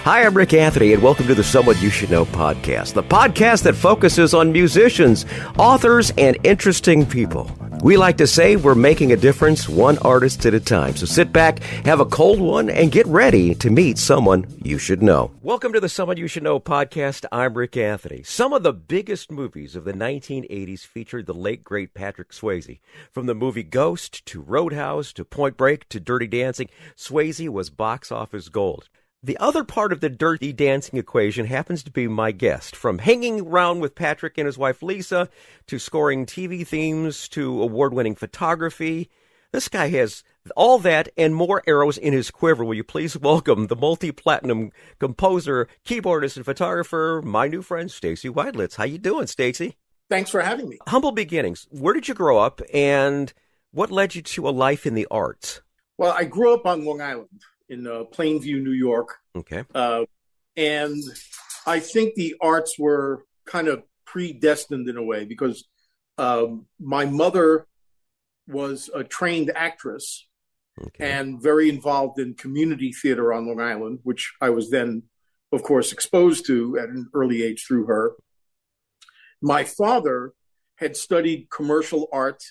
Hi, I'm Rick Anthony, and welcome to the Someone You Should Know podcast, the podcast that focuses on musicians, authors, and interesting people. We like to say we're making a difference one artist at a time. So sit back, have a cold one, and get ready to meet someone you should know. Welcome to the Someone You Should Know podcast. I'm Rick Anthony. Some of the biggest movies of the 1980s featured the late, great Patrick Swayze. From the movie Ghost to Roadhouse to Point Break to Dirty Dancing, Swayze was box office gold. The other part of the Dirty Dancing equation happens to be my guest. From hanging around with Patrick and his wife Lisa, to scoring TV themes, to award-winning photography, this guy has all that and more arrows in his quiver. Will you please welcome the multi-platinum composer, keyboardist, and photographer, my new friend, Stacy Widelitz. How you doing, Stacy? Thanks for having me. Humble beginnings. Where did you grow up, and what led you to a life in the arts? Well, I grew up on Long Island in Plainview, New York. Okay. And I think the arts were kind of predestined in a way because my mother was a trained actress and very involved in community theater on Long Island, which I was then, of course, exposed to at an early age through her. My father had studied commercial art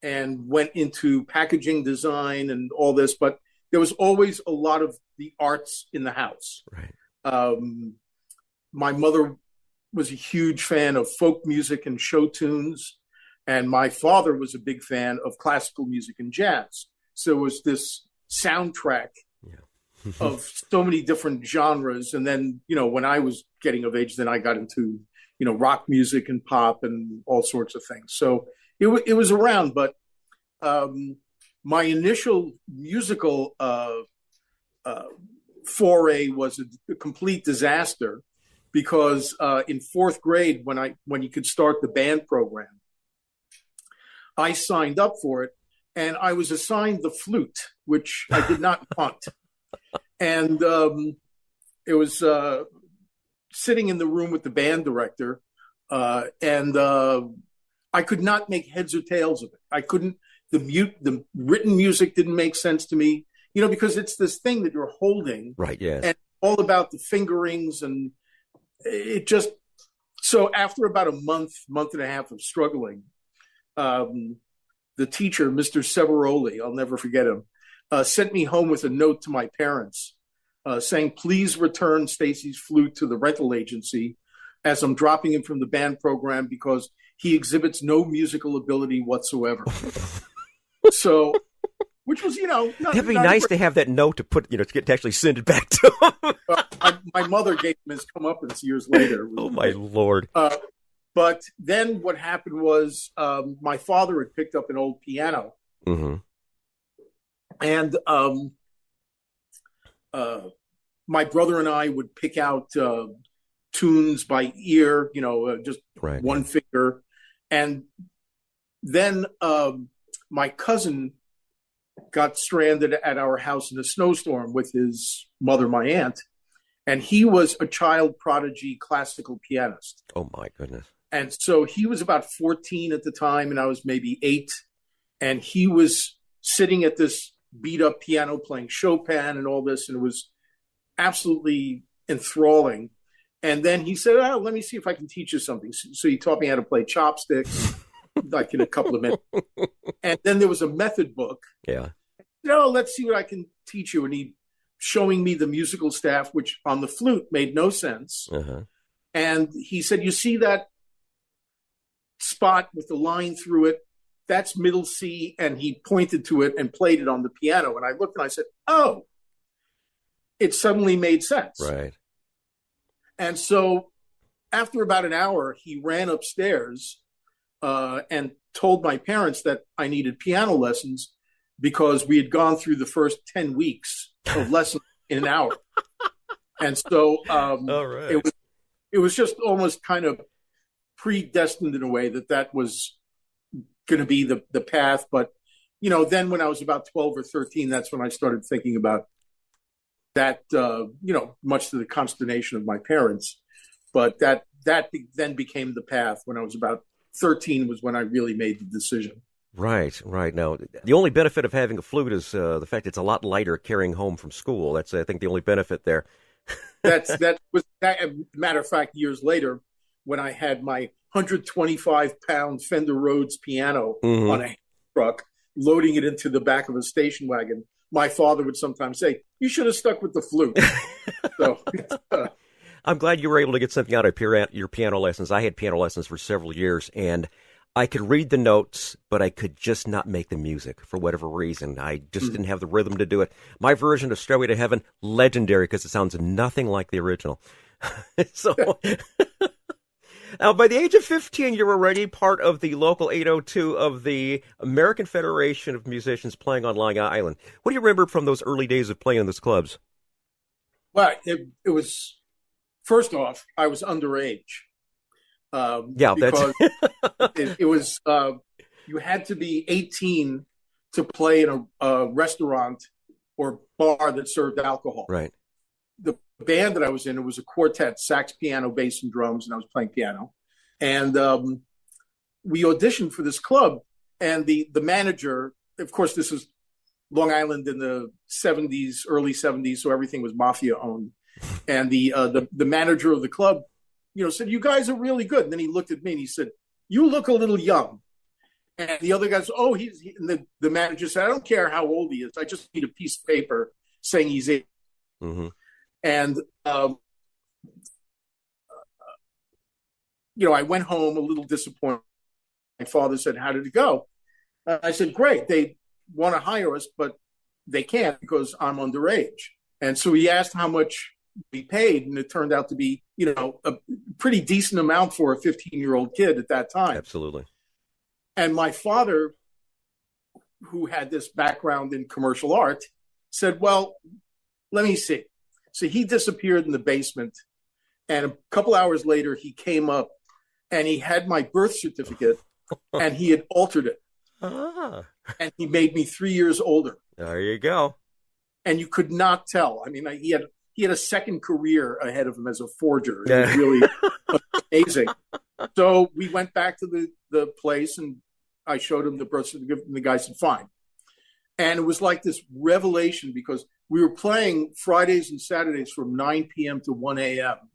and went into packaging design and all this, but there was always a lot of the arts in the house. Right. My mother was a huge fan of folk music and show tunes, and my father was a big fan of classical music and jazz. So it was this soundtrack of so many different genres. And then, when I was getting of age, then I got into, rock music and pop and all sorts of things. So it was around, but my initial musical foray was a complete disaster because in fourth grade, when you could start the band program, I signed up for it, and I was assigned the flute, which I did not want. And it was sitting in the room with the band director, and I could not make heads or tails of it. I couldn't. The written music didn't make sense to me, because it's this thing that you're holding. Right, yes. And all about the fingerings, and it just, so after about a month and a half of struggling, the teacher, Mr. Severoli, I'll never forget him, sent me home with a note to my parents saying, please return Stacy's flute to the rental agency as I'm dropping him from the band program because he exhibits no musical ability whatsoever. So, which was, that'd be nice to have that note to put, to actually send it back to him. My mother gave him his comeuppance years later. Oh, my Lord. But then what happened was my father had picked up an old piano. Mm-hmm. And my brother and I would pick out tunes by ear, just right, one finger. And then my cousin got stranded at our house in a snowstorm with his mother, my aunt, and he was a child prodigy classical pianist. Oh, my goodness. And so he was about 14 at the time, and I was maybe 8, and he was sitting at this beat-up piano playing Chopin and all this, and it was absolutely enthralling. And then he said, let me see if I can teach you something. So he taught me how to play chopsticks, like in a couple of minutes. And then there was a method book. Yeah. Let's see what I can teach you. And he showing me the musical staff, which on the flute made no sense. Uh-huh. And he said, you see that spot with the line through it? That's middle C. And he pointed to it and played it on the piano. And I looked and I said, oh, it suddenly made sense. Right. And so after about an hour, he ran upstairs and told my parents that I needed piano lessons because we had gone through the first 10 weeks of lessons in an hour. And so all right. it was just almost kind of predestined in a way that was going to be the path. But, then when I was about 12 or 13, that's when I started thinking about that, much to the consternation of my parents. But that then became the path. When I was about 13 was when I really made the decision. Right. Now, the only benefit of having a flute is the fact it's a lot lighter carrying home from school. That's, I think, the only benefit there. that was that. Matter of fact, years later, when I had my 125-pound Fender Rhodes piano on a truck, loading it into the back of a station wagon, my father would sometimes say, "You should have stuck with the flute." So, I'm glad you were able to get something out of your piano lessons. I had piano lessons for several years, and I could read the notes, but I could just not make the music for whatever reason. I just didn't have the rhythm to do it. My version of Stairway to Heaven, legendary, because it sounds nothing like the original. So, now, by the age of 15, you were already part of the local 802 of the American Federation of Musicians playing on Long Island. What do you remember from those early days of playing in those clubs? well, it was, first off, I was underage. Because it was you had to be 18 to play in a restaurant or bar that served alcohol. Right. The band that I was in, it was a quartet: sax, piano, bass, and drums, and I was playing piano. And we auditioned for this club, and the manager, of course, this was Long Island in the 70s, early 70s, so everything was mafia owned. And the manager of the club, said, "You guys are really good." And then he looked at me and he said, "You look a little young." And the other guys, and the manager said, "I don't care how old he is. I just need a piece of paper saying he's 8." Mm-hmm. And, I went home a little disappointed. My father said, "How did it go?" I said, "Great. They want to hire us, but they can't because I'm underage." And so he asked how much we paid, and it turned out to be, a pretty decent amount for a 15-year-old kid at that time. Absolutely. And my father, who had this background in commercial art, said, "Well, let me see." So he disappeared in the basement, and a couple hours later, he came up, and he had my birth certificate, and he had altered it. And he made me 3 years older. There you go. And you could not tell. I mean, he had a second career ahead of him as a forger. It was really amazing. So we went back to the place, and I showed him the birth certificate, and the guy said, "Fine." And it was like this revelation, because we were playing Fridays and Saturdays from 9 p.m. to 1 a.m.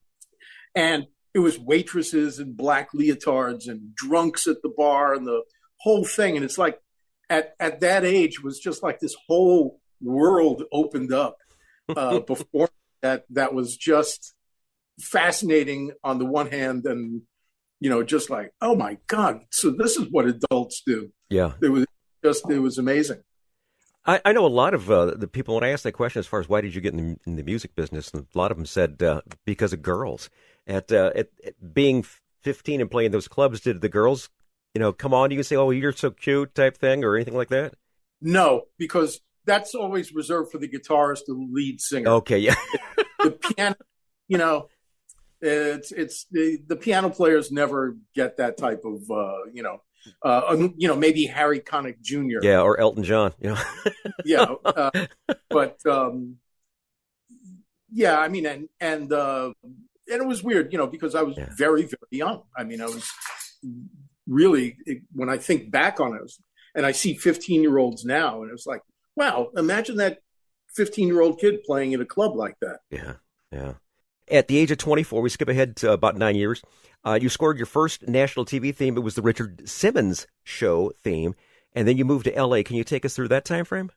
And it was waitresses in black leotards and drunks at the bar and the whole thing. And it's like at that age, it was just like this whole world opened up before that was just fascinating on the one hand, and just like, oh my God, so this is what adults do. Yeah, it was amazing. I know a lot of the people, when I asked that question as far as why did you get in the music business, and a lot of them said because of girls. At being 15 and playing those clubs, did the girls come on to you and say, "Oh, you're so cute" type thing, or anything like that? No, because that's always reserved for the guitarist or lead singer. Okay, yeah. The piano, it's the piano players never get that type of, maybe Harry Connick Jr. Yeah, or Elton John. Yeah, but yeah, I mean, and it was weird, because I was very, very young. I mean, I was really, when I think back on it, and I see 15-year-olds now, and it's like, wow, imagine that 15-year-old kid playing in a club like that. Yeah, yeah. At the age of 24, we skip ahead to about 9 years, you scored your first national TV theme. It was the Richard Simmons Show theme, and then you moved to L.A. Can you take us through that time frame?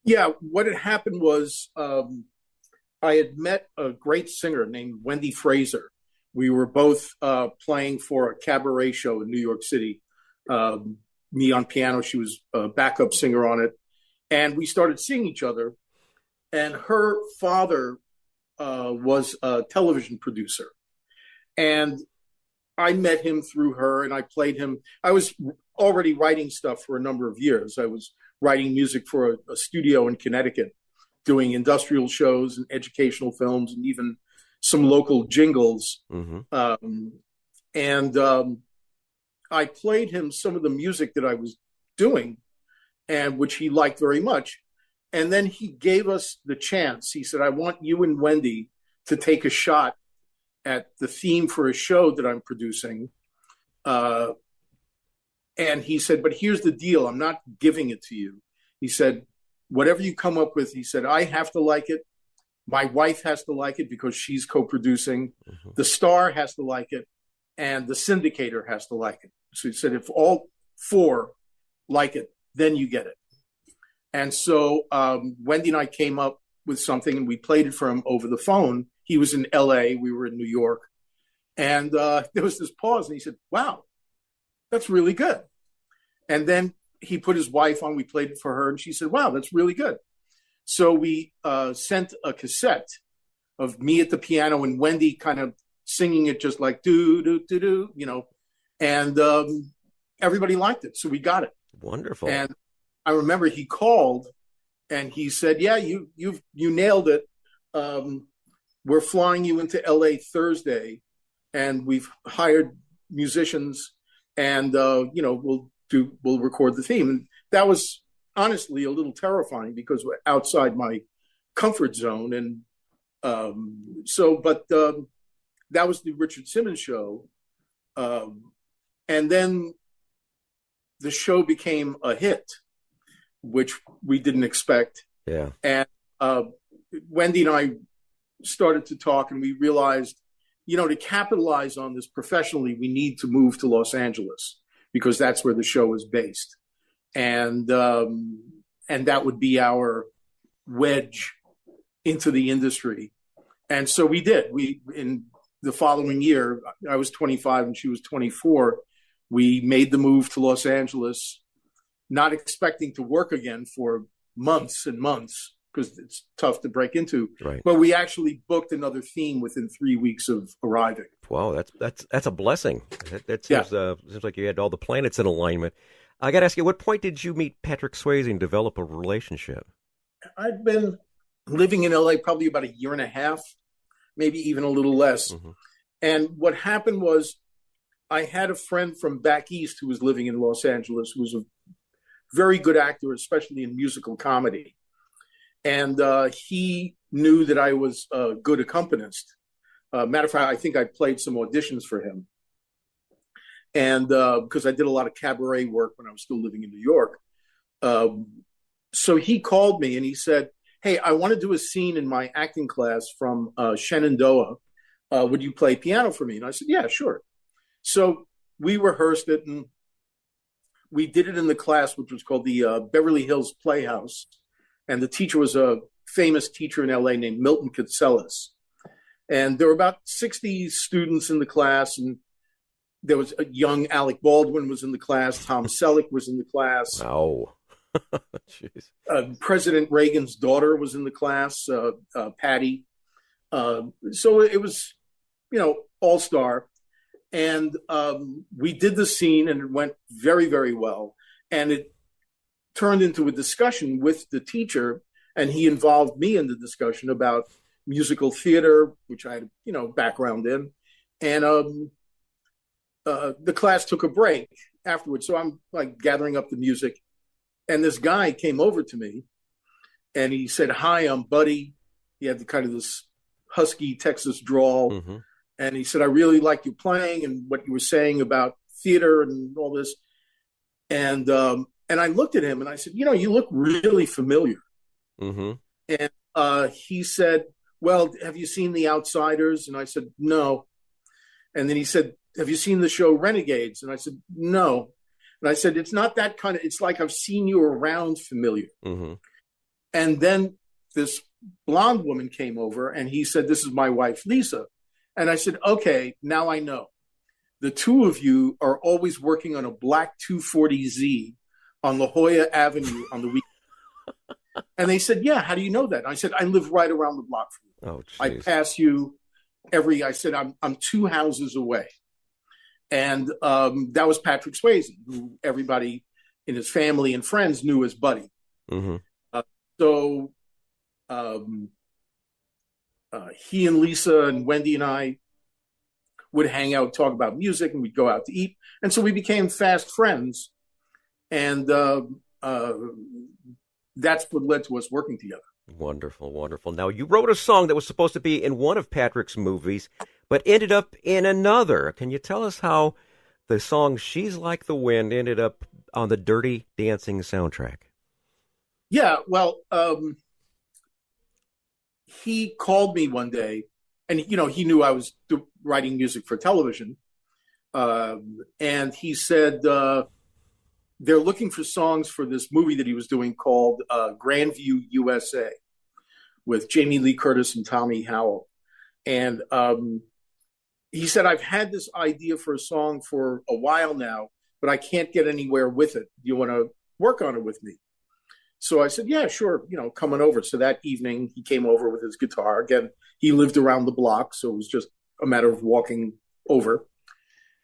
Yeah, what had happened was I had met a great singer named Wendy Fraser. We were both playing for a cabaret show in New York City. Me on piano, she was a backup singer on it. And we started seeing each other. And her father was a television producer. And I met him through her, and I played him. I was already writing stuff for a number of years. I was writing music for a studio in Connecticut, doing industrial shows and educational films, and even some local jingles. Mm-hmm. I played him some of the music that I was doing, and which he liked very much. And then he gave us the chance. He said, "I want you and Wendy to take a shot at the theme for a show that I'm producing." And he said, "But here's the deal. I'm not giving it to you." He said, "Whatever you come up with," he said, "I have to like it. My wife has to like it because she's co-producing. The star has to like it, and the syndicator has to like it. So he said, if all four like it, then you get it. And so Wendy and I came up with something, and we played it for him over the phone. He was in LA, we were in New York. And there was this pause, and he said, wow, that's really good. And then he put his wife on, we played it for her, and she said, wow, that's really good. So we sent a cassette of me at the piano and Wendy kind of singing it just like do, do, do, do, you know, and everybody liked it. So we got it. Wonderful. And I remember he called and he said, yeah, you nailed it. We're flying you into LA Thursday, and we've hired musicians, and you know, we'll record the theme. And that was honestly a little terrifying because we're outside my comfort zone. And but that was the Richard Simmons show. And then the show became a hit, which we didn't expect. Yeah. And Wendy and I started to talk, and we realized, you know, to capitalize on this professionally, we need to move to Los Angeles because that's where the show is based. And that would be our wedge into the industry. And so we did. In the following year, I was 25 and she was 24. We made the move to Los Angeles, not expecting to work again for months and months because it's tough to break into. Right. But we actually booked another theme within 3 weeks of arriving. Wow, that's a blessing. That seems, seems like you had all the planets in alignment. I got to ask you, at what point did you meet Patrick Swayze and develop a relationship? I'd been living in LA probably about a year and a half, maybe even a little less. Mm-hmm. And what happened was I had a friend from back east who was living in Los Angeles, who was a very good actor, especially in musical comedy. And he knew that I was a good accompanist. Matter of fact, I think I played some auditions for him. And because I did a lot of cabaret work when I was still living in New York. So he called me and he said, hey, I want to do a scene in my acting class from Shenandoah. Would you play piano for me? And I said, yeah, sure. So we rehearsed it, and we did it in the class, which was called the Beverly Hills Playhouse. And the teacher was a famous teacher in LA named Milton Katselis. And there were about 60 students in the class, and there was a young Alec Baldwin was in the class. Tom Selleck was in the class. Wow. Jeez. President Reagan's daughter was in the class, Patty. So it was, you know, all-star. And we did the scene, and it went very, very well. And it turned into a discussion with the teacher, and he involved me in the discussion about musical theater, which I had, you know, background in. And the class took a break afterwards. So I'm like gathering up the music, and this guy came over to me and he said, hi, I'm Buddy. He had the kind of this husky Texas drawl. Mm-hmm. And he said, I really like you playing and what you were saying about theater and all this. And I looked at him and I said, you know, you look really familiar. Mm-hmm. And he said, well, have you seen The Outsiders? And I said, no. And then he said, have you seen the show Renegades? And I said, no. And I said, it's not that kind of, it's like I've seen you around familiar. Mm-hmm. And then this blonde woman came over and he said, this is my wife, Lisa. And I said, okay, now I know. The two of you are always working on a black 240Z on La Jolla Avenue on the weekend. And they said, yeah, how do you know that? And I said, I live right around the block from you. Oh, I pass you I said, I'm 2 houses away. And that was Patrick Swayze, who everybody in his family and friends knew as Buddy. Mm-hmm. So he and Lisa and Wendy and I would hang out, talk about music, and we'd go out to eat. And so we became fast friends. And that's what led to us working together. Wonderful, wonderful. Now, you wrote a song that was supposed to be in one of Patrick's movies, but ended up in another. Can you tell us how the song She's Like the Wind ended up on the Dirty Dancing soundtrack? Yeah, well, he called me one day, and he knew I was writing music for television, and he said they're looking for songs for this movie that he was doing called Grandview USA with Jamie Lee Curtis and Tommy Howell. And he said, I've had this idea for a song for a while now, but I can't get anywhere with it. Do you want to work on it with me? So I said, yeah, sure, coming over. So that evening he came over with his guitar. Again, he lived around the block, so it was just a matter of walking over.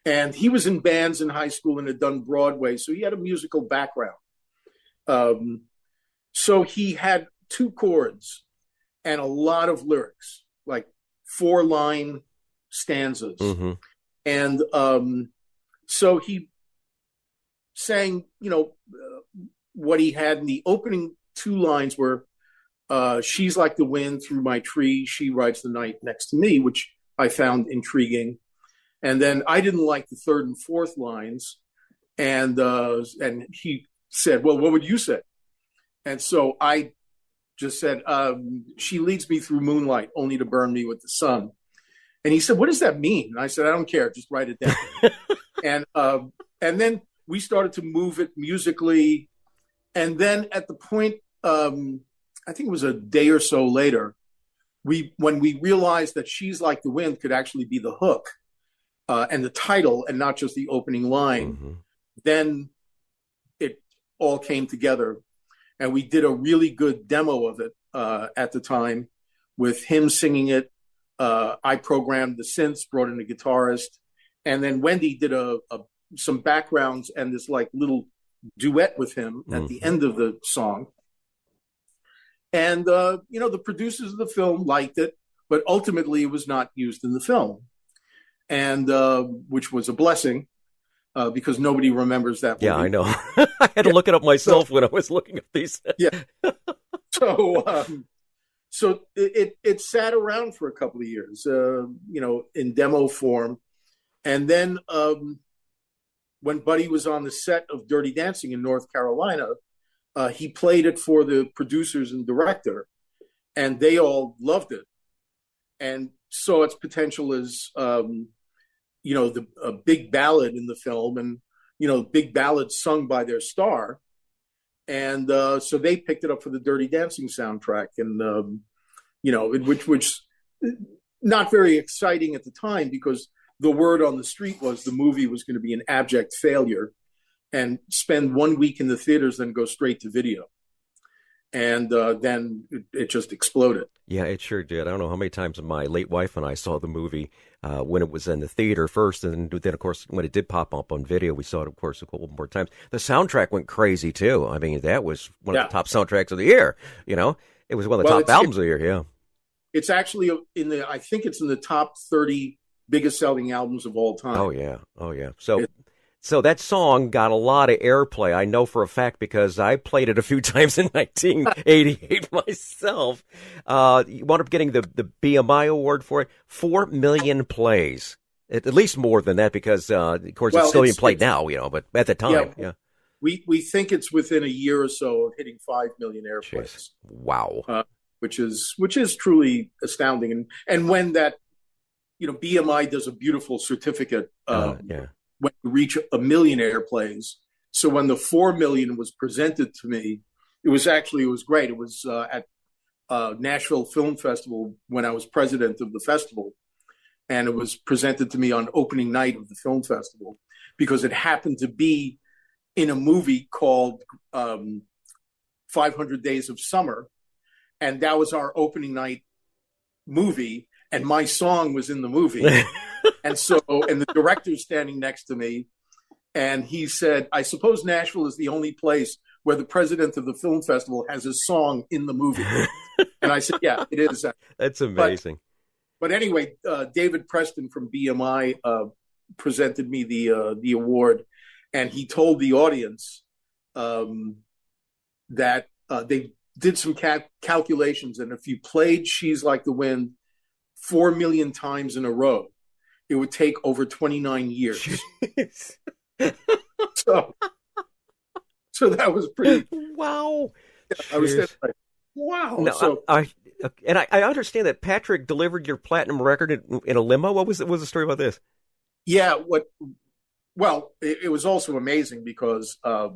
And he was in bands in high school and had done Broadway, so he had a musical background. So he had 2 chords and a lot of lyrics, like 4-line stanzas. Mm-hmm. And so he sang, what he had in the opening 2 lines were, she's like the wind through my tree, she rides the night next to me, which I found intriguing. And then I didn't like the 3rd and 4th lines. And he said, well, what would you say? And so I just said, she leads me through moonlight only to burn me with the sun. And he said, what does that mean? And I said, I don't care. Just write it down. And then we started to move it musically. And then at the point, I think it was a day or so later, when we realized that She's Like the Wind could actually be the hook and the title and not just the opening line, mm-hmm. then it all came together. And we did a really good demo of it at the time with him singing it. I programmed the synths, brought in a guitarist, and then Wendy did some backgrounds and this like little duet with him at the end of the song. And, the producers of the film liked it, but ultimately it was not used in the film, and which was a blessing because nobody remembers that movie. Yeah, I know. I had to look it up myself when I was looking at these. Yeah. So it sat around for a couple of years, in demo form. And then when Buddy was on the set of Dirty Dancing in North Carolina, he played it for the producers and director, and they all loved it and saw its potential as, a big ballad in the film, and, big ballads sung by their star. And so they picked it up for the Dirty Dancing soundtrack, and, which not very exciting at the time because the word on the street was the movie was going to be an abject failure and spend 1 week in the theaters, then go straight to video. And then it just exploded. Yeah, it sure did. I don't know how many times my late wife and I saw the movie when it was in the theater first, and then, of course, when it did pop up on video, we saw it, of course, a couple more times. The soundtrack went crazy, too. I mean, that was one of the top soundtracks of the year, It was one of the top albums of the year, yeah. It's actually I think it's in the top 30 biggest selling albums of all time. Oh, yeah. So that song got a lot of airplay. I know for a fact because I played it a few times in 1988 myself. You wound up getting the BMI award for it. 4 million plays. At least more than that because, of course, it's still being played now, but at the time, yeah. We think it's within a year or so of hitting 5 million airplays. Jeez. Wow. Which is truly astounding. And when that, BMI does a beautiful certificate when you reach 1 million airplays. So when the 4 million was presented to me, it was great. It was at Nashville Film Festival when I was president of the festival. And it was presented to me on opening night of the film festival because it happened to be in a movie called 500 Days of Summer. And that was our opening night movie. And my song was in the movie. And the director's standing next to me, and he said, I suppose Nashville is the only place where the president of the film festival has a song in the movie. And I said, yeah, it is. That's amazing. But anyway, David Preston from BMI presented me the award, and he told the audience that they did some calculations, and if you played She's Like the Wind 4 million times in a row, it would take over 29 years. So that was pretty. Wow. I was like, wow. No, so, I And I understand that Patrick delivered your platinum record in a limo. What was the story about this? Yeah. Well, it was also amazing because, I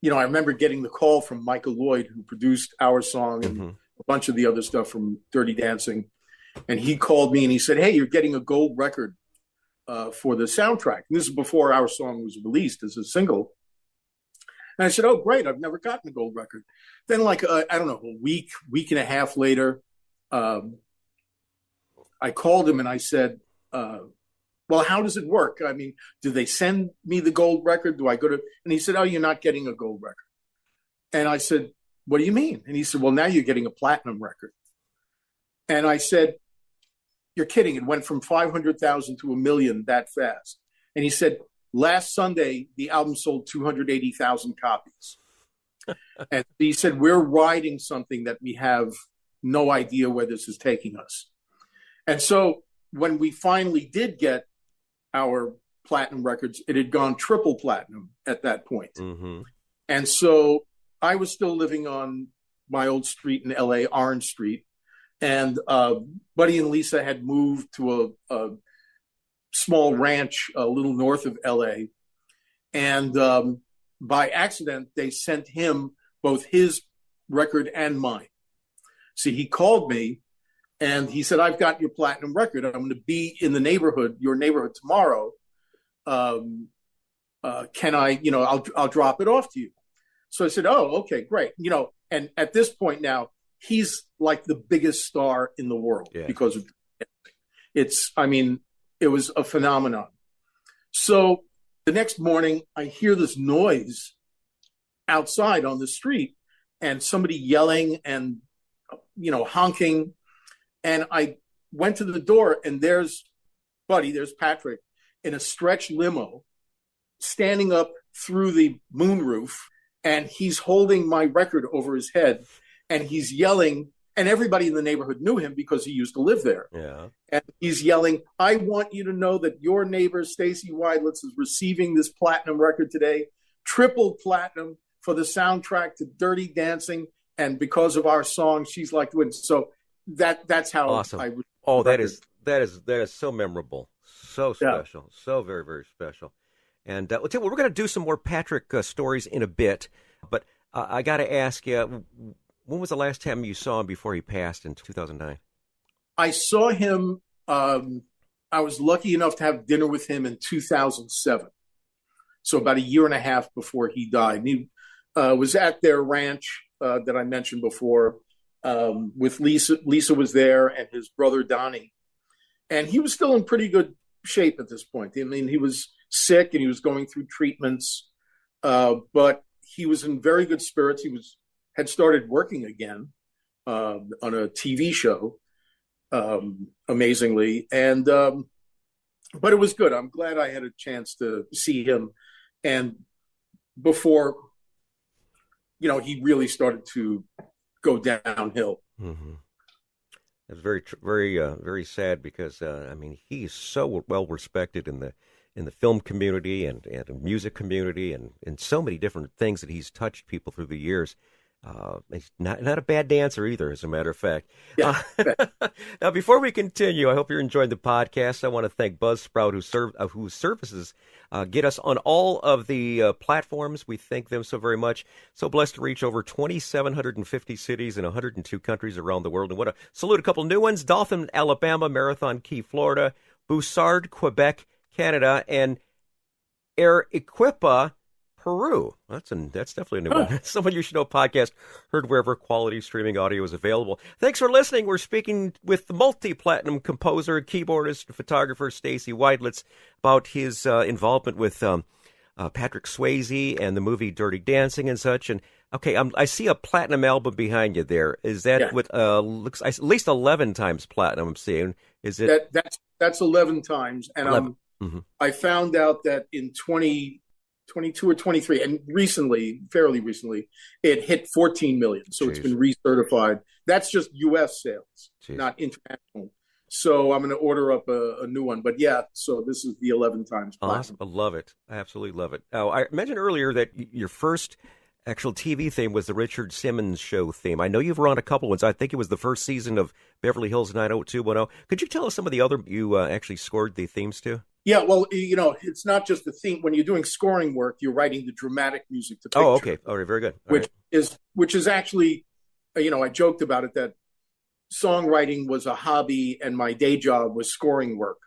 remember getting the call from Michael Lloyd, who produced our song and a bunch of the other stuff from Dirty Dancing. And he called me and he said, "Hey, you're getting a gold record for the soundtrack." And this is before our song was released as a single. And I said, "Oh, great. I've never gotten a gold record." Then I don't know, a week and a half later, I called him and I said, "Well, how does it work? I mean, do they send me the gold record? Do I go to?" And he said, "Oh, you're not getting a gold record." And I said, "What do you mean?" And he said, "Well, now you're getting a platinum record." And I said, "You're kidding. It went from 500,000 to 1 million that fast." And he said, "Last Sunday, the album sold 280,000 copies." And he said, "We're riding something that we have no idea where this is taking us." And so when we finally did get our platinum records, it had gone triple platinum at that point. Mm-hmm. And so I was still living on my old street in LA, Orange Street. And Buddy and Lisa had moved to a small ranch a little north of LA. And by accident, they sent him both his record and mine. So he called me and he said, "I've got your platinum record. I'm going to be in your neighborhood tomorrow. Can I, I'll drop it off to you." So I said, "Oh, okay, great." And at this point now, he's like the biggest star in the world because of it was a phenomenon. So the next morning I hear this noise outside on the street and somebody yelling and, honking. And I went to the door and there's Patrick in a stretch limo standing up through the moonroof, and he's holding my record over his head and he's yelling, and everybody in the neighborhood knew him because he used to live there. Yeah. And he's yelling, "I want you to know that your neighbor, Stacy Widelitz, is receiving this platinum record today, triple platinum for the soundtrack to Dirty Dancing. And because of our song, she's like to win." So that's how awesome. That is so memorable, so special, so very, very special. And we're going to do some more Patrick stories in a bit, but I got to ask you, when was the last time you saw him before he passed in 2009? I saw him. I was lucky enough to have dinner with him in 2007. So about a year and a half before he died. And he was at their ranch that I mentioned before with Lisa. Lisa was there and his brother, Donnie. And he was still in pretty good shape at this point. I mean, he was sick and he was going through treatments, but he was in very good spirits. He had started working again on a TV show, amazingly. And but it was good. I'm glad I had a chance to see him. And before, he really started to go downhill. Mm-hmm. It's very, very, very sad because he's so well respected in the film community and music community and so many different things that he's touched people through the years. He's not a bad dancer either, as a matter of fact. Yeah. Now, before we continue, I hope you're enjoying the podcast. I want to thank Buzzsprout, whose services get us on all of the platforms. We thank them so very much. So blessed to reach over 2,750 cities in 102 countries around the world. And want to salute a couple new ones: Dothan, Alabama; Marathon Key, Florida; Boussard, Quebec, Canada; and Arequipa, Peru. That's definitely a new one. Someone You Should Know podcast, heard wherever quality streaming audio is available. Thanks for listening. We're speaking with the multi-platinum composer, keyboardist, and photographer Stacy Widelitz about his involvement with Patrick Swayze and the movie Dirty Dancing and such. And okay, I see a platinum album behind you there. Is that with looks at least 11 times platinum? I'm seeing. Is it? That's 11 times, and 11. I found out that in 2022 or 23, and fairly recently, it hit 14 million. So It's been recertified. That's just U.S. sales, not international. So I'm going to order up a new one. But so this is the 11 times platinum. Awesome. I love it. I absolutely love it. Now, I mentioned earlier that your first actual TV theme was the Richard Simmons Show theme. I know you've run a couple ones. I think it was the first season of Beverly Hills 90210. Could you tell us some of the other you actually scored the themes to? Yeah, well, it's not just the theme. When you're doing scoring work, you're writing the dramatic music to picture. Oh, okay. All right, very good. Which is actually, I joked about it that songwriting was a hobby and my day job was scoring work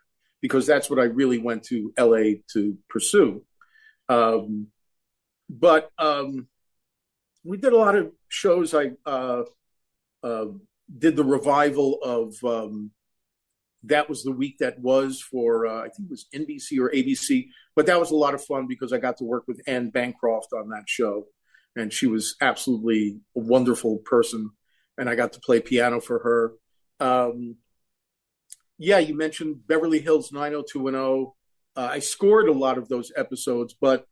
because that's what I really went to LA to pursue. But we did a lot of shows. I did the revival of That Was the Week That Was for, I think it was NBC or ABC. But that was a lot of fun because I got to work with Anne Bancroft on that show. And she was absolutely a wonderful person. And I got to play piano for her. You mentioned Beverly Hills 90210. I scored a lot of those episodes, but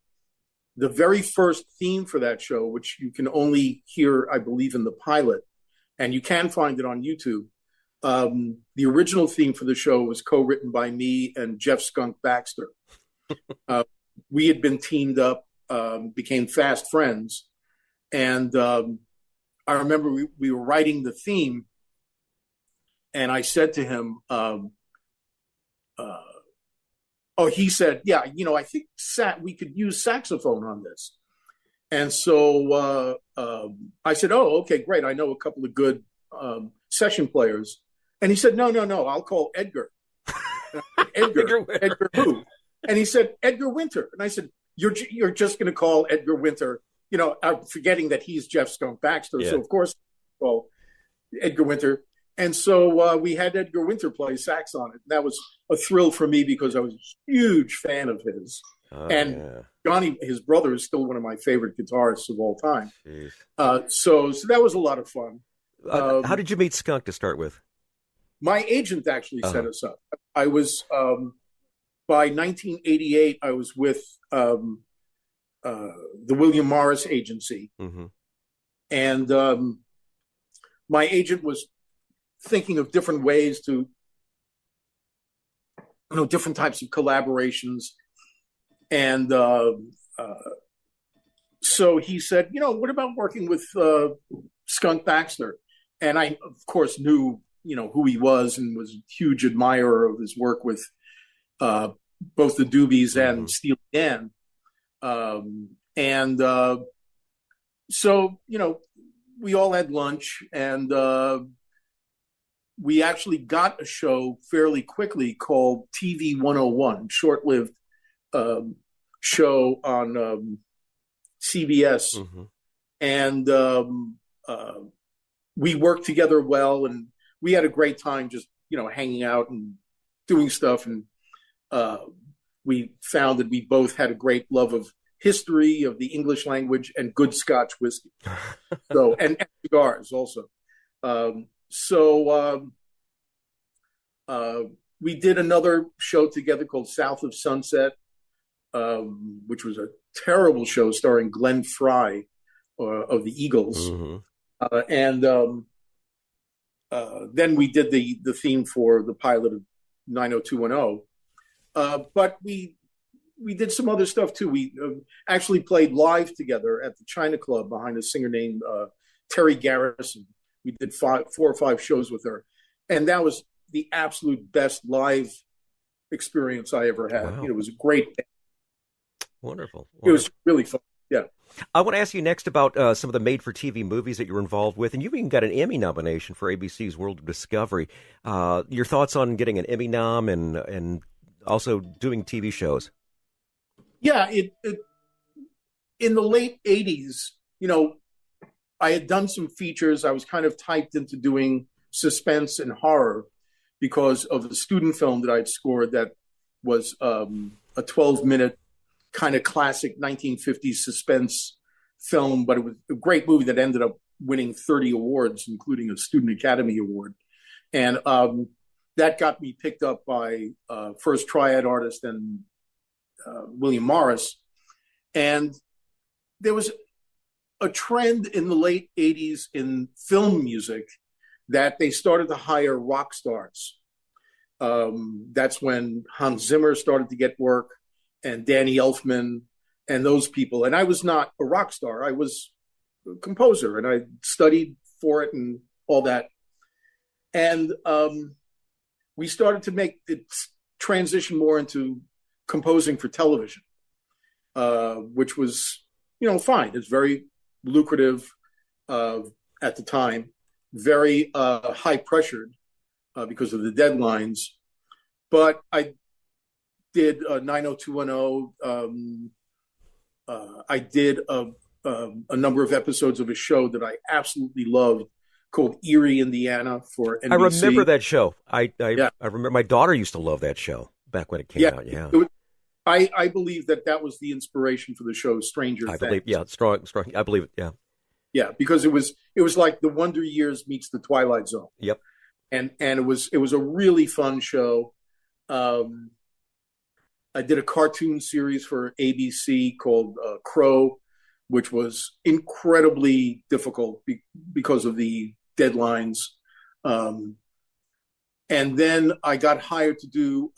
the very first theme for that show, which you can only hear, I believe, in the pilot, and you can find it on YouTube. The original theme for the show was co-written by me and Jeff Skunk Baxter. We had been teamed up, became fast friends. And I remember we were writing the theme and I said to him, he said, yeah, I think we could use saxophone on this. And so I said, oh, okay, great. I know a couple of good session players. And he said, no, I'll call Edgar. Edgar who? And he said, Edgar Winter. And I said, you're just going to call Edgar Winter, I'm forgetting that he's Jeff Skunk Baxter. Yeah. So, of course, Edgar Winter. And so we had Edgar Winter play sax on it. That was a thrill for me because I was a huge fan of his. Johnny, his brother, is still one of my favorite guitarists of all time. So that was a lot of fun. How did you meet Skunk to start with? My agent actually set us up. I was, by 1988, I was with the William Morris Agency. Mm-hmm. And my agent was thinking of different ways to, different types of collaborations. And so he said, what about working with Skunk Baxter? And I, of course, knew, who he was and was a huge admirer of his work with both the Doobies and Steely Dan. So, we all had lunch and we actually got a show fairly quickly called TV 101, short-lived show on CBS. Mm-hmm. And we worked together well, and we had a great time just, hanging out and doing stuff. And we found that we both had a great love of history, of the English language, and good Scotch whiskey. So, and cigars also. We did another show together called South of Sunset, which was a terrible show starring Glenn Frey of the Eagles. Mm-hmm. Then we did the theme for the pilot of 90210. But we did some other stuff too. We actually played live together at the China Club behind a singer named Terry Garrison. We did 4 or 5 shows with her. And that was the absolute best live experience I ever had. Wow. It was a great day. Wonderful. It was really fun. Yeah. I want to ask you next about some of the made-for-TV movies that you're involved with, and you've even got an Emmy nomination for ABC's World of Discovery. Your thoughts on getting an Emmy nom and also doing TV shows? Yeah, in the late 80s, I had done some features. I was kind of typed into doing suspense and horror because of the student film that I'd scored that was a 12-minute kind of classic 1950s suspense film, but it was a great movie that ended up winning 30 awards, including a Student Academy Award. And that got me picked up by First Triad Artist and William Morris. And there was a trend in the late 80s in film music that they started to hire rock stars. That's when Hans Zimmer started to get work, and Danny Elfman and those people. And I was not a rock star. I was composer, and I studied for it and all that. And we started to make it transition more into composing for television, which was, fine. It's very lucrative at the time, very high pressured because of the deadlines. But I did 90210. I did a number of episodes of a show that I absolutely loved called Erie, Indiana for NBC. I remember that show. I Yeah. remember my daughter used to love that show back when it came out. Yeah. I believe that was the inspiration for the show Stranger Things. believe, yeah, strong. I believe it. Yeah. Yeah, because it was like the Wonder Years meets the Twilight Zone. Yep. And it was a really fun show. I did a cartoon series for ABC called Crow, which was incredibly difficult because of the deadlines. And then I got hired to do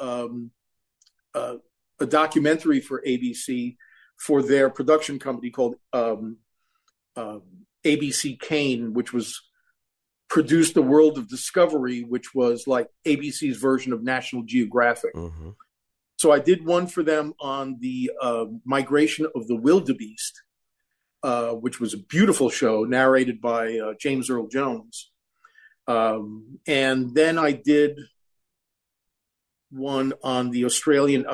a documentary for ABC for their production company called ABC Kane, which was produced The World of Discovery, which was like ABC's version of National Geographic. Mm-hmm. So I did one for them on the migration of the wildebeest, which was a beautiful show narrated by James Earl Jones. And then I did one on the Australian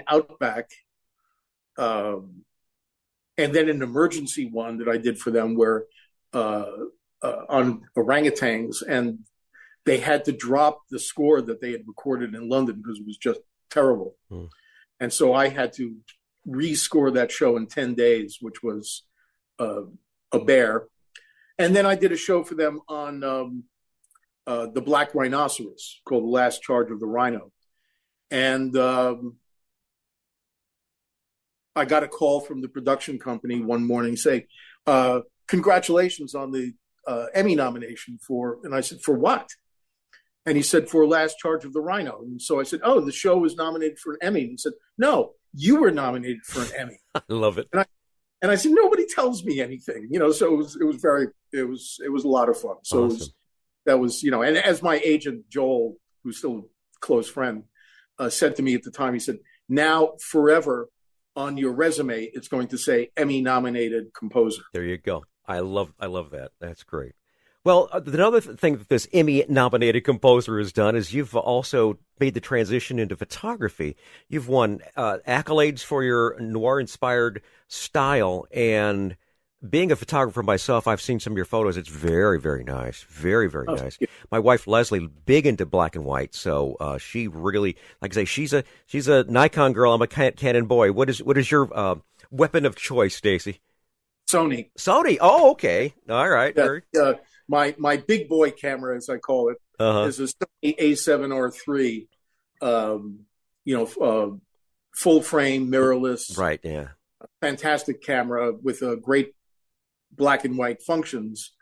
outback, and then an emergency one that I did for them where on orangutans, and they had to drop the score that they had recorded in London because it was just terrible. And so I had to rescore that show in 10 days, which was a bear. And then I did a show for them on the black rhinoceros called The Last Charge of the Rhino. And I got a call from the production company one morning saying, congratulations on the Emmy nomination and I said, for what? And he said, for Last Charge of the Rhino. And so I said, oh, the show was nominated for an Emmy. And he said, no, you were nominated for an Emmy. I love it. And I said, nobody tells me anything, so it was a lot of fun. So awesome. that was, and as my agent, Joel, who's still a close friend, said to me at the time, he said, now forever on your resume, it's going to say Emmy-nominated composer. There you go. I love that. That's great. Well, another thing that this Emmy-nominated composer has done is you've also made the transition into photography. You've won accolades for your noir-inspired style, and being a photographer myself, I've seen some of your photos. It's very, very nice. Very, very nice. Yeah. My wife, Leslie, big into black and white, so she really, like I say, she's a Nikon girl. I'm a Canon boy. What is your weapon of choice, Stacy? Sony. Oh, okay. All right. My big boy camera, as I call it, is a Sony A7R3, full frame, mirrorless. Right, yeah. Fantastic camera with a great black and white functions.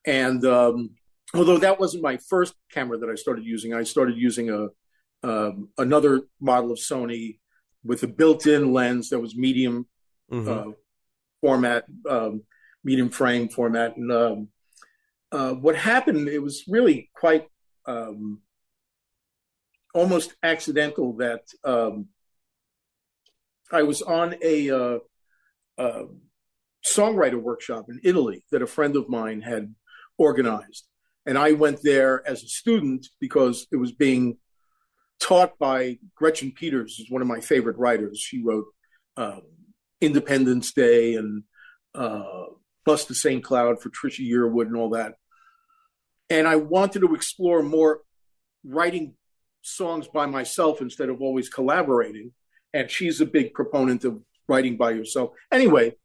And although that wasn't my first camera that I started using another model of Sony with a built-in lens that was medium format, medium frame format. And what happened, it was really quite almost accidental that I was on a songwriter workshop in Italy that a friend of mine had organized. And I went there as a student because it was being taught by Gretchen Peters, who's one of my favorite writers. She wrote Independence Day and Bust to St. Cloud for Trisha Yearwood and all that. And I wanted to explore more writing songs by myself instead of always collaborating. And she's a big proponent of writing by yourself. Anyway,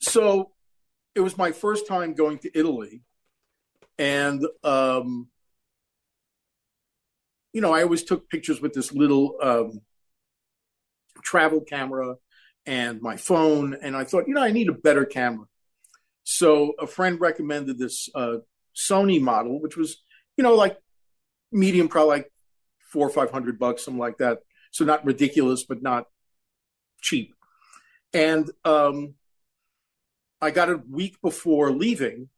so it was my first time going to Italy. And, I always took pictures with this little travel camera and my phone. And I thought, I need a better camera. So a friend recommended this Sony model, which was, like medium, probably like $400 or $500, something like that. So not ridiculous, but not cheap. And I got a week before leaving,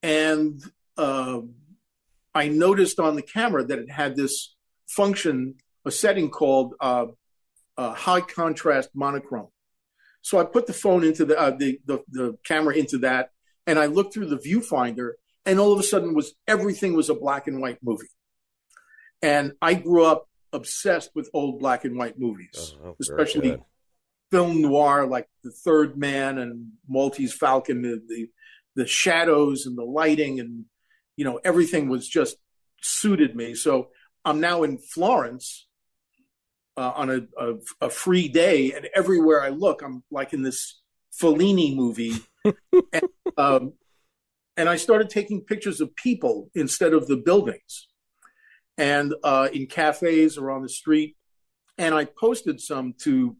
and I noticed on the camera that it had this function, a setting called high contrast monochrome. So I put the phone into the camera into that, and I looked through the viewfinder, and all of a sudden everything was a black and white movie. And I grew up obsessed with old black and white movies, especially film noir like The Third Man and Maltese Falcon, the shadows and the lighting, and everything was just suited me. So I'm now in Florence on a free day, and everywhere I look, I'm like in this Fellini movie. And I started taking pictures of people instead of the buildings, and in cafes or on the street. And I posted some to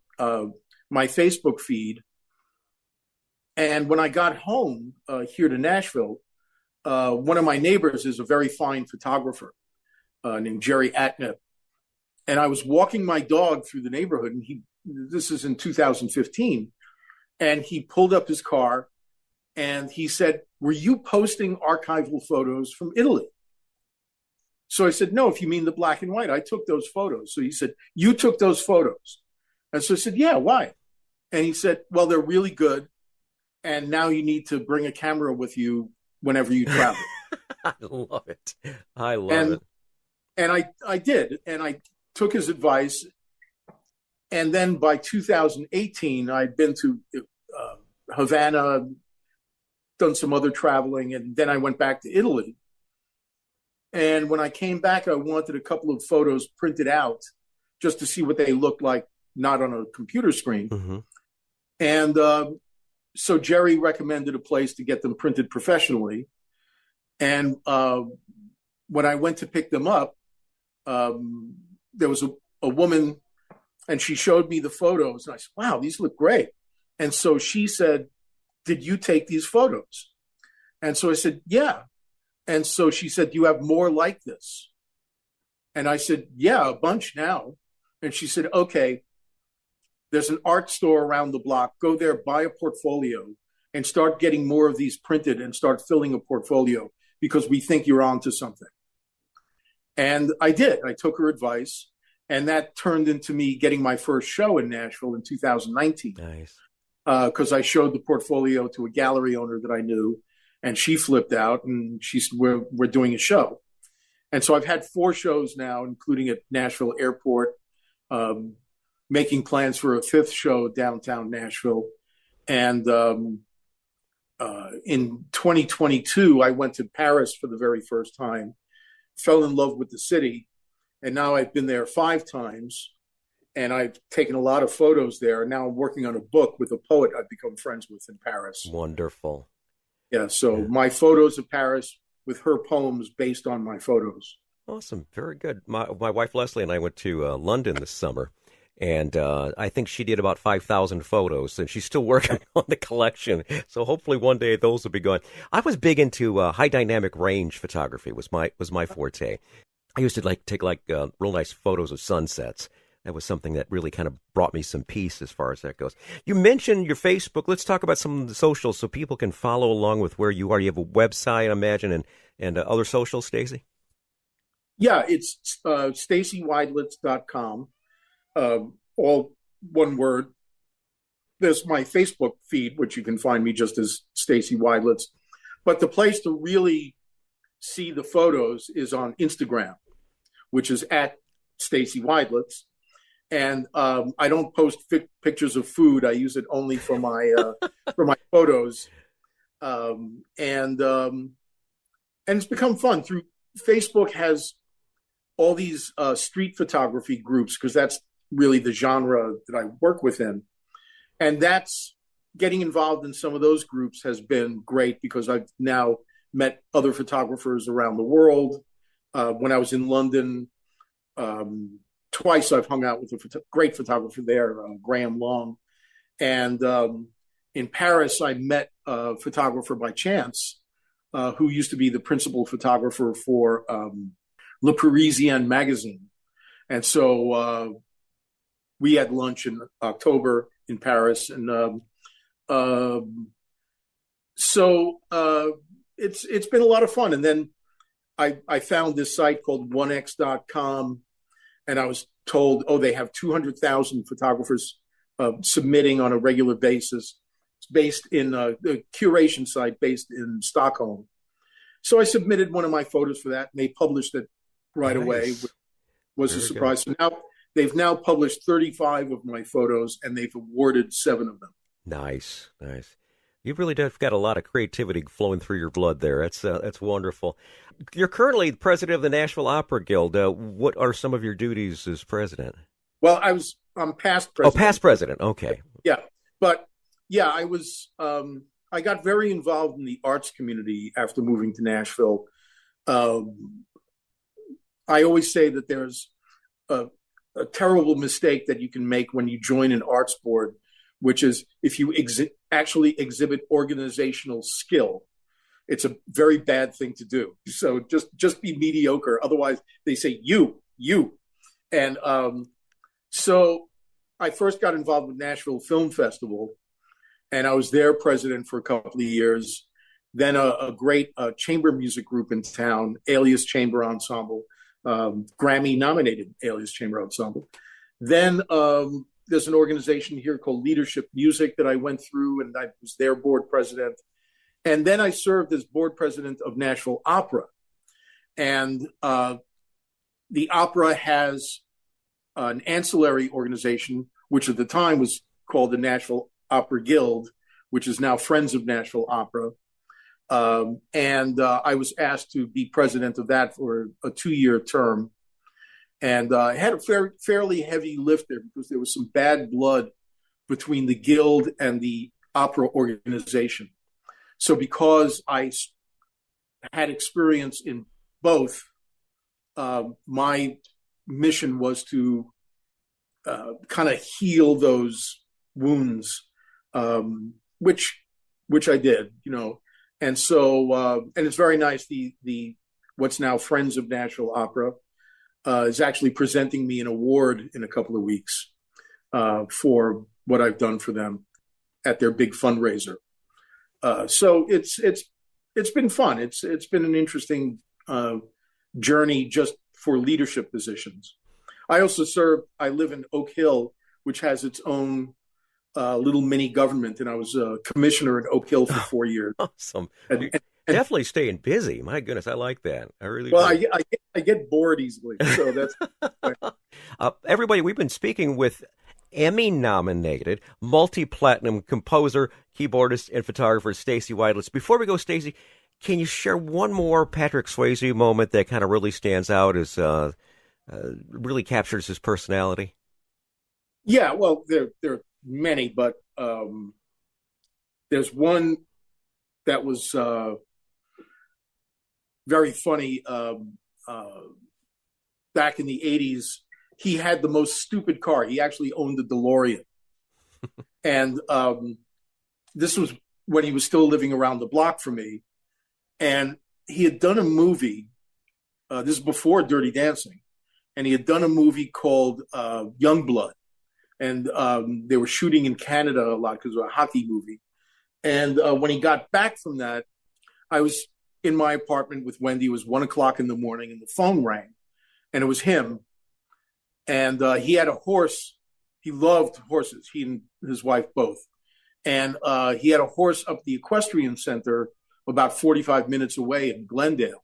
my Facebook feed. And when I got home here to Nashville, one of my neighbors is a very fine photographer named Jerry Atnett. And I was walking my dog through the neighborhood, and this is in 2015, and he pulled up his car and he said, "Were you posting archival photos from Italy?" So I said, "No, if you mean the black and white, I took those photos." So he said, "You took those photos?" And so I said, "Yeah, why?" And he said, "Well, they're really good, and now you need to bring a camera with you whenever you travel." I love it. I love it. And I did, and I took his advice. And then by 2018, I'd been to Havana, done some other traveling, and then I went back to Italy. And when I came back, I wanted a couple of photos printed out just to see what they looked like, not on a computer screen. Mm-hmm. And so Jerry recommended a place to get them printed professionally. And when I went to pick them up, there was a woman, and she showed me the photos, and I said, "Wow, these look great." And so she said, "Did you take these photos?" And so I said, "Yeah." And so she said, "Do you have more like this?" And I said, "Yeah, a bunch now." And she said, "Okay, there's an art store around the block. Go there, buy a portfolio, and start getting more of these printed and start filling a portfolio, because we think you're onto something." And I did. I took her advice, and that turned into me getting my first show in Nashville in 2019. Nice. Because I showed the portfolio to a gallery owner that I knew, and she flipped out, and she said, we're doing a show. And so I've had 4 shows now, including at Nashville Airport, making plans for a 5th show downtown Nashville. And in 2022, I went to Paris for the very first time, fell in love with the city, and now I've been there 5 times, and I've taken a lot of photos there. Now I'm working on a book with a poet I've become friends with in Paris. Wonderful. Yeah, so my photos of Paris with her poems based on my photos. Awesome. Very good. My wife Leslie and I went to London this summer, and I think she did about 5,000 photos, and she's still working on the collection. So hopefully one day those will be gone. I was big into high dynamic range photography. Was my forte. I used to take real nice photos of sunsets. That was something that really kind of brought me some peace as far as that goes. You mentioned your Facebook. Let's talk about some of the socials so people can follow along with where you are. You have a website, I imagine, and other socials, Stacy? Yeah, it's stacywidelitz.com. All one word. There's my Facebook feed, which you can find me just as Stacy Widelitz. But the place to really see the photos is on Instagram, which is at Stacy Widelitz. And I don't post pictures of food. I use it only for my photos. And it's become fun. Through Facebook has all these street photography groups, because that's really the genre that I work within. And that's getting involved in some of those groups has been great, because I've now met other photographers around the world. When I was in London, twice I've hung out with a great photographer there, Graham Long. And in Paris, I met a photographer by chance who used to be the principal photographer for Le Parisien magazine. And so we had lunch in October in Paris. And So it's been a lot of fun. And then I found this site called 1x.com, and I was told, oh, they have 200,000 photographers submitting on a regular basis. It's based in the curation site based in Stockholm. So I submitted one of my photos for that, and they published it right away. Was a surprise. So now they've now published 35 of my photos, and they've awarded 7 of them. Nice. You really have got a lot of creativity flowing through your blood there. That's wonderful. You're currently president of the Nashville Opera Guild. What are some of your duties as president? Well, I'm past president. Oh, past president. Okay. Yeah, but yeah, I got very involved in the arts community after moving to Nashville. I always say that there's a terrible mistake that you can make when you join an arts board, which is if you actually exhibit organizational skill. It's a very bad thing to do. So just be mediocre. Otherwise, they say you. And so I first got involved with Nashville Film Festival, and I was their president for a couple of years. Then a great chamber music group in town, Alias Chamber Ensemble, Grammy-nominated Alias Chamber Ensemble. Then there's an organization here called Leadership Music that I went through, and I was their board president. And then I served as board president of Nashville Opera. And the opera has an ancillary organization, which at the time was called the Nashville Opera Guild, which is now Friends of Nashville Opera. And I was asked to be president of that for a 2-year term. And I had a fairly heavy lift there because there was some bad blood between the guild and the opera organization. So because I had experience in both, my mission was to kind of heal those wounds, which I did, And so, and it's very nice. The what's now Friends of Nashville Opera is actually presenting me an award in a couple of weeks for what I've done for them at their big fundraiser. So it's been fun. It's been an interesting journey just for leadership positions. I live in Oak Hill, which has its own little mini government, and I was a commissioner in Oak Hill for 4 years. Awesome. And definitely staying busy. My goodness, I like that. I really well, do. I get bored easily, so that's everybody. We've been speaking with Emmy-nominated, multi-platinum composer, keyboardist, and photographer Stacy Widelitz. Before we go, Stacy, can you share one more Patrick Swayze moment that kind of really stands out as really captures his personality? Yeah, well, there are many, but there's one that was very funny. Back in the 80s, he had the most stupid car. He actually owned a DeLorean. And this was when he was still living around the block from me. And he had done a movie. This is before Dirty Dancing. And he had done a movie called Youngblood. And they were shooting in Canada a lot because it was a hockey movie. And when he got back from that, I was in my apartment with Wendy. It was 1:00 in the morning, and the phone rang. And it was him. And he had a horse. He loved horses, he and his wife both. And he had a horse up the equestrian center about 45 minutes away in Glendale.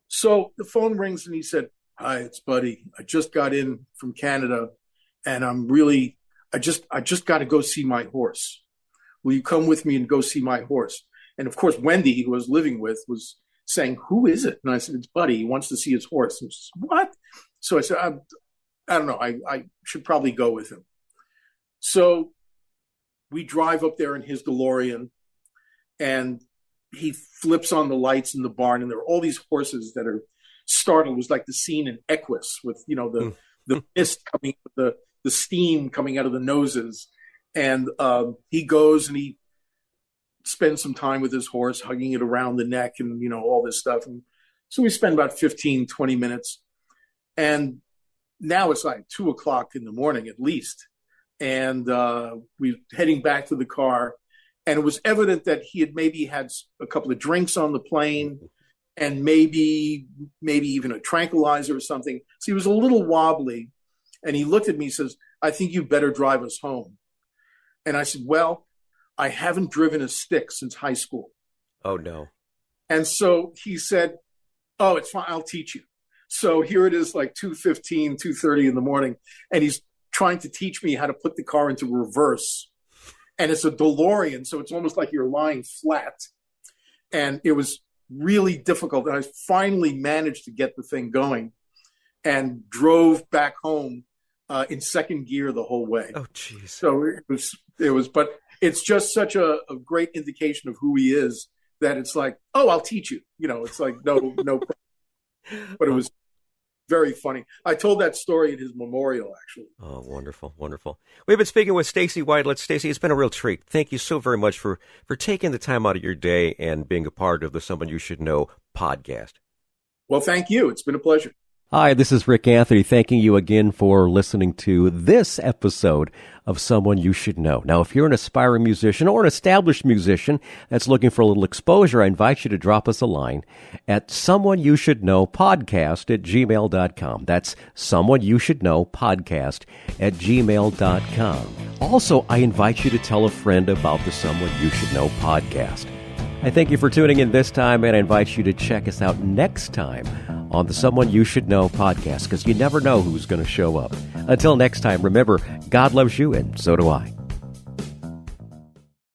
So the phone rings, and he said, "Hi, it's Buddy. I just got in from Canada, and I just got to go see my horse. Will you come with me and go see my horse?" And of course, Wendy, who I was living with, was saying, "Who is it?" And I said, "It's Buddy. He wants to see his horse." And she said, "What?" So I said, I don't know. I should probably go with him. So we drive up there in his DeLorean, and he flips on the lights in the barn, and there are all these horses that are startled. It was like the scene in Equus with, the mist coming, the steam coming out of the noses. And he goes and he spends some time with his horse, hugging it around the neck and, all this stuff. And so we spend about 15, 20 minutes. And now it's like 2:00 in the morning at least. And we're heading back to the car. And it was evident that he had maybe had a couple of drinks on the plane and maybe even a tranquilizer or something. So he was a little wobbly. And he looked at me and says, I think you better drive us home. And I said, well, I haven't driven a stick since high school. Oh, no. And so he said, oh, it's fine. I'll teach you. So here it is, like 2:15, 2:30 in the morning. And he's trying to teach me how to put the car into reverse. And it's a DeLorean, so it's almost like you're lying flat. And it was really difficult. And I finally managed to get the thing going and drove back home in second gear the whole way. Oh, geez. So it was, but it's just such a great indication of who he is that it's like, oh, I'll teach you. It's like, no problem. But it was very funny. I told that story at his memorial, actually. Oh, wonderful, wonderful. We've been speaking with Stacy Widelitz. Stacy, it's been a real treat. Thank you so very much for taking the time out of your day and being a part of the Someone You Should Know podcast. Well, thank you. It's been a pleasure. Hi, this is Rick Anthony, thanking you again for listening to this episode of Someone You Should Know. Now, if you're an aspiring musician or an established musician that's looking for a little exposure, I invite you to drop us a line at someoneyoushouldknowpodcast@gmail.com. That's someoneyoushouldknowpodcast@gmail.com. Also, I invite you to tell a friend about the Someone You Should Know podcast. I thank you for tuning in this time, and I invite you to check us out next time on the Someone You Should Know podcast, because you never know who's going to show up. Until next time, remember, God loves you, and so do I.